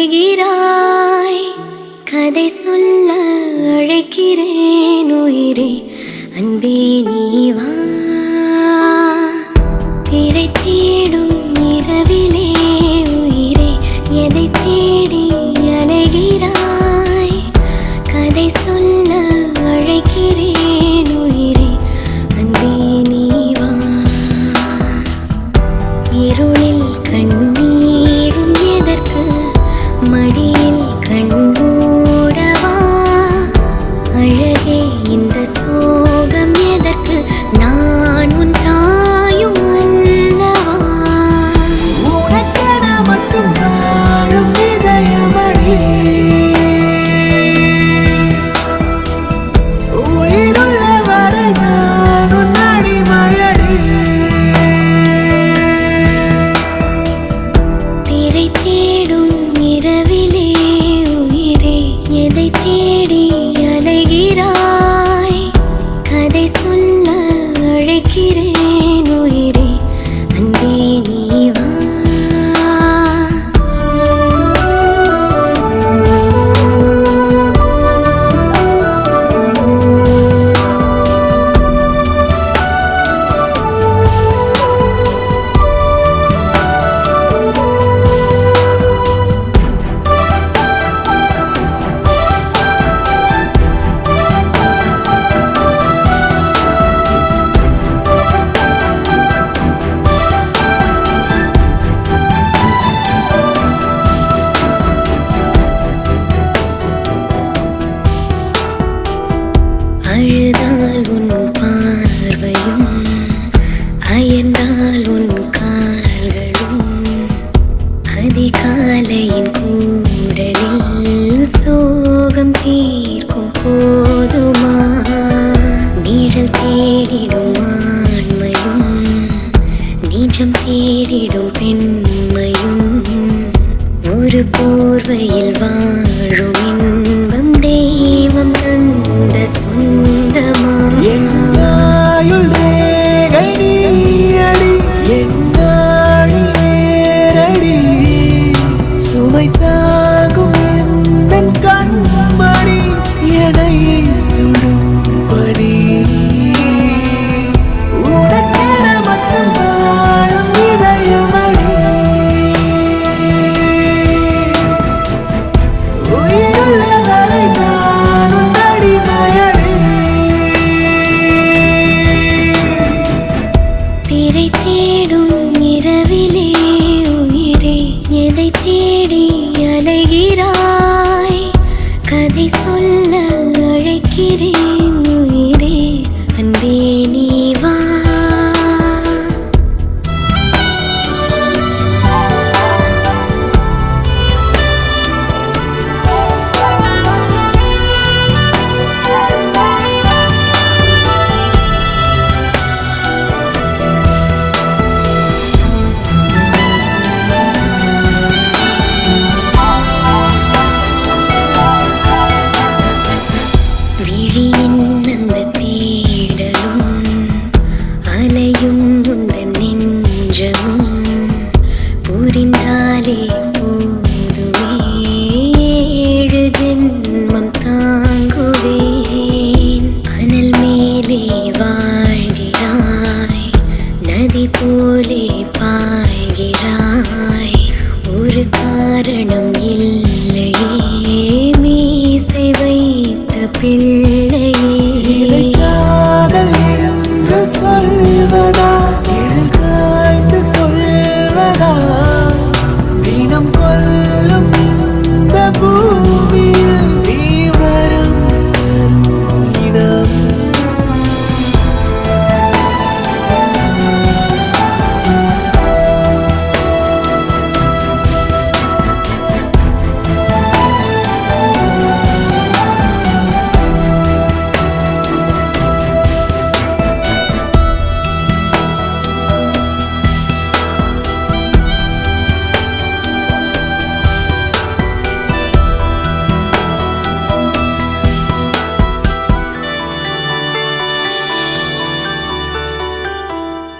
அலைகிறாய். கதை சொல்ல அழைக்கிறேன் உயிரே, அன்பே நீ வா. திரை தேடும் இரவிலே உயிரே, எதை தேடி அலைகிறாய். கதை சொல்ல அழைக்கிறேன் உயிரே, அன்பே நீ வா. இருளில் கண்ணீரும் எதற்கு, மடியில் கண்மூடவா. அழகே இந்த சோகம் எதற்கு, நான் உன் தாயும் அல்லவா. உனக்கென மட்டும் வாழும் இதயமடி, உயிருள்ள வரை நான் உன் அடிமையடி. திரை தேடும் இரவிலே உயிரே, எதை தேடி அலைகிறாய். கதை சொல்ல அழைக்கிறேன் உயிரே, அன்பே நீ வா. அழுதால் உன் பார்வையும், அயர்ந்தால் உன் கால்களும், அதிகாலையின் கூடலில் சோகம் தீர்க்கும் போதுமா. நிழல் தேடிடும் ஆண்மையும், நிஜம் தேடிடும் பெண்மையும், ஒரு போர்வையில் வாழும் இன்பம் தெய்வம் தந்த சொந்தமா. என்னாயுள் ரேகை நீயடி, என்னாழி நேரடி, சுமை தாங்கும் எந்தன் கண்மணி, என்னை சுடும்படி. உனக்கென மட்டும் வாழும் இதயமடி, உயிருள்ள வரை நான் உன் அடிமையடி. திரை தேடும் இரவிலே உயிரே, எதை தேடி அலைகிறாய். கதை சொல்ல அழைக்கிறேன் உயிரே, அன்பே நீ வா. விழியின் அந்த தேடலும், அலையும் உந்தன் நெஞ்சமும், புரிந்தாலே போதுமே ஏழு ஜென்மம் தாங்குவேன். அனல் மேலே வாழ்கிறாய், நதி போலே பாய்கிறாய். ஒரு காரணம் இல்லையே மீசை வைத்த பிள்ளை